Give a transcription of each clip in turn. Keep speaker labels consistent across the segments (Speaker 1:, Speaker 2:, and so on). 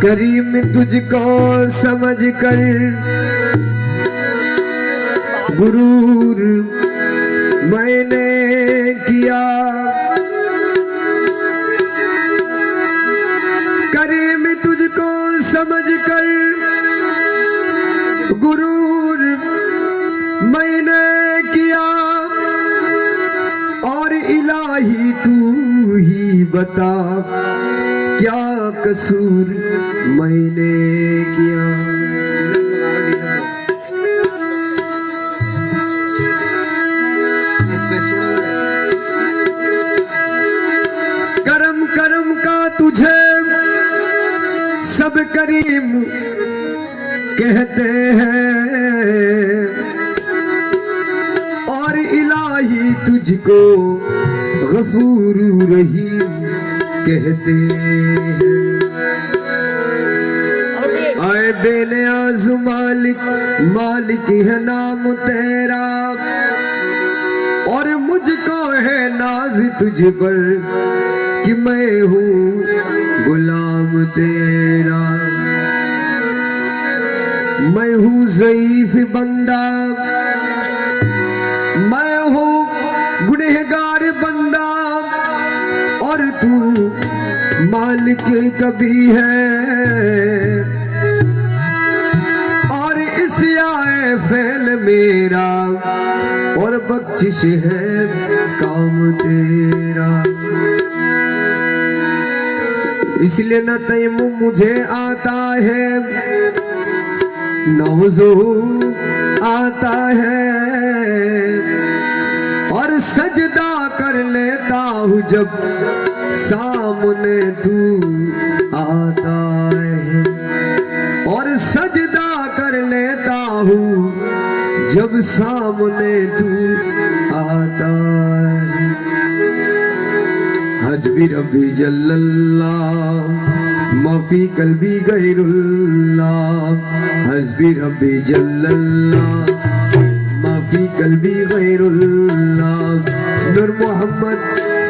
Speaker 1: करीम तुझको समझ कर गुरूर मैंने किया, करीम तुझको समझ कर गुरूर मैंने किया, और इलाही तू ही बता क्या कसूर मैंने किया। करम करम का तुझे सब करीम कहते हैं, और इलाही तुझको गफूर रहीम कहते हैं। आए बेनियाज मालिक, मालिक है नाम तेरा, और मुझको है नाज तुझ पर कि मैं हूँ गुलाम तेरा। मैं हूँ ज़ईफ बंदा, मैं हूँ गुनहगार बंदा, और तू मालिक कभी है, और इस आए फैल मेरा, और बख्शिश है काम तेरा। इसलिए न तयम्मुम मुझे आता है, न वुज़ू आता है, और सजदा कर लेता हूँ जब सामने तू आता है, और सजदा कर लेता हूँ जब सामने तू आता है। हस्बी रब्बी जल्लल्लाह माफी कल्बी गैरुल्लाह, हस्बी रब्बी जल्लल्लाह माफी कल्बी गैरुल्लाह। नूर मोहम्मद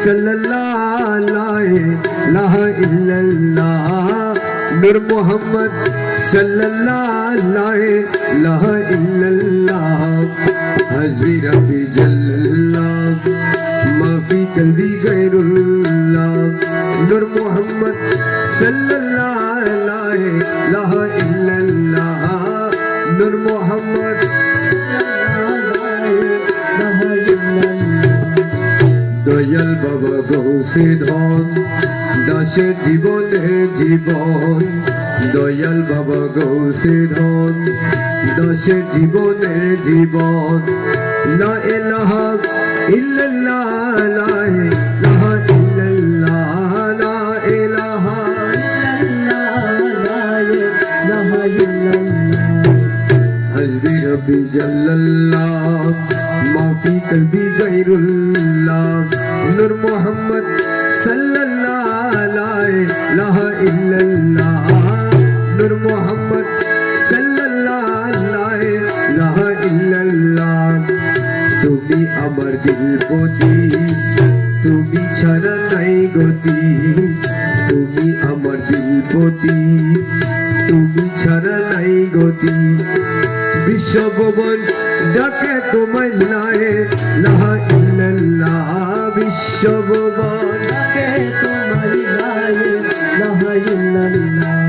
Speaker 1: सल्लल्लाहु अलैहि इल्लल्लाह, नूर मोहम्मद सल्लल्लाहु अलैहि इल्लल्लाह। हस्बी रब्बी जल्लल्लाह माफी कल्बी गैरुल्लाह, नूर मोहम्मद सल्लल्लाहु अलैहि इल्लल्लाह, नूर मोहम्मद দয়াল বাবা গৌসে ধন দাসে জীবনে জীবন, দয়াল বাবা গৌসে ধন দাসে জীবনে জীবন। লা ইলাহা ইল্লাল্লাহ, লা ইলাহা ইল্লাল্লাহ, লা ইলাহা ইল্লাল্লাহ, লা ইলাহা ইল্লাল্লাহ। हस्बी रब्बी जल्लल्लाह माफी कल्बी गैरुल्लाह, नूर मोहम्मद सल्लल्लाहु अलैहि इल्लल्लाह, नूर मोहम्मद सल्लल्लाहु अलैहि इल्लल्लाह। তুমি আমার দিলপতি, তুমি ছাড়া নাই গতি, তুমি আমার দিলপতি, তুমি ছাড়া নাই গতি। বিশ্বভুবন ডাকে তোমায় লা ইলাহা ইল্লাল্লাহ, বিশ্বভুবন ডাকে তোমায় লা ইলাহা ইল্লাল্লাহ।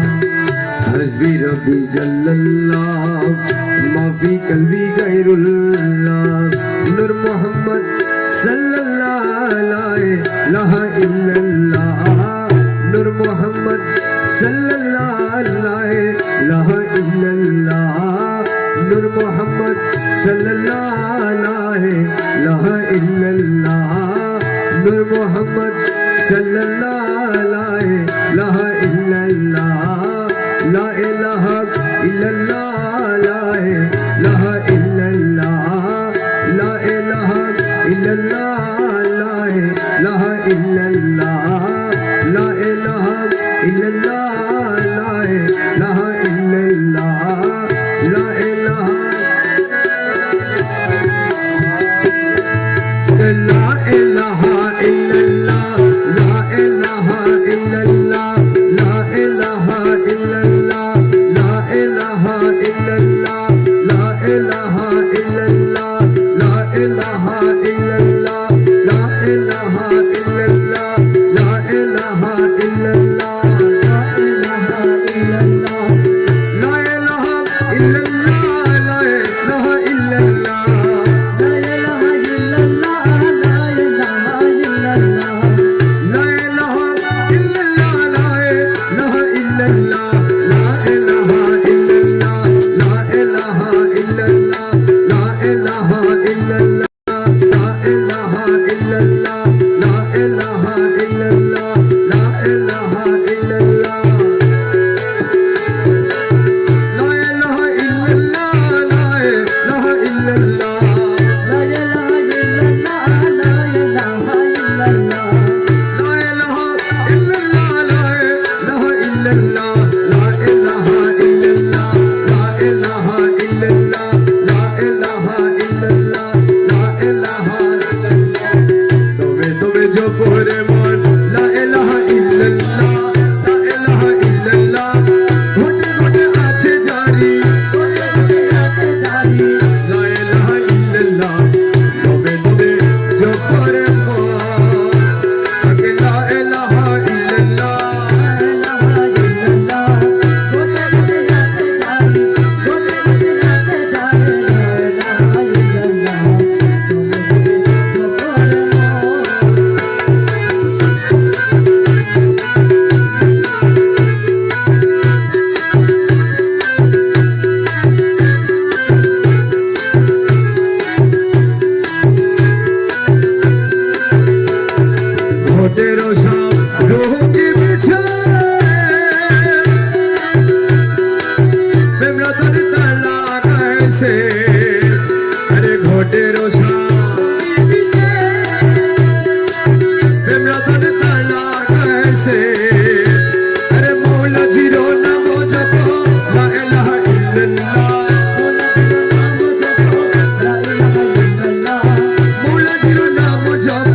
Speaker 1: हस्बी रब्बी जल्लल्लाह माफी कल्बी गैरुल्लाह, नूर मोहम्मद सल्लल्लाहु अलैहि इल्लल्लाह, नूर मोहम्मद सल्लल्लाहु अलैहि इल्लल्लाह, नूर मोहम्मद सल्लल्लाहु अलैहि इल्लल्लाह, नूर मोहम्मद सल्लल्लाहु अलैहि इल्लल्लाह। ला इलाहा इल्लल्लाह, ला इलाहा इल्लल्लाह, ला इलाहा इल्लल्लाह, ला इलाहा इल्लल्लाह, ला इलाहा इल्लल्लाह, ला इलाहा illallah, la ilaha illallah, la ilaha illallah, la ilaha illallah, la ilaha illallah. Tome jo pore mon, la ilaha illallah, la ilaha illallah. Ghote ghote ache jari, ghote ghote ache jari, la ilaha illallah. Tome jo pore mon, la ilaha illallah. ঘটেরও সব রোগী বিছায় প্রেম রতন তালা গাইছে আরে ঘটেরও সব প্রেম রতন তালা গাইছে আরে মৌলা জিরো নাম জপ লা ইলাহা ইল্লাল্লাহ মৌলা জিরো নাম জপ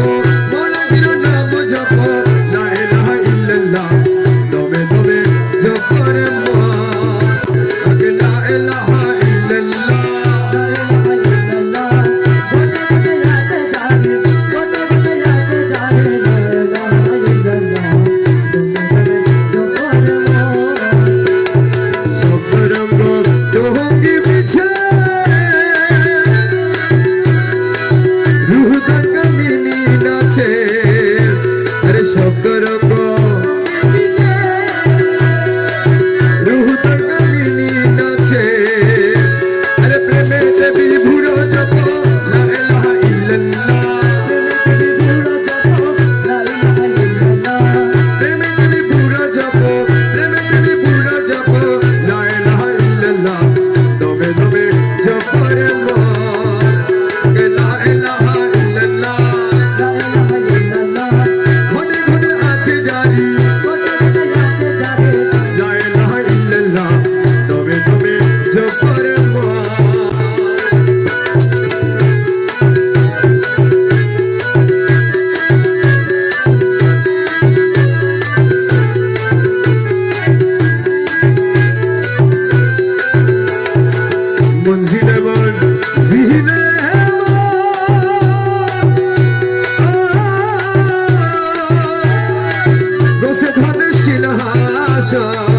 Speaker 1: Shah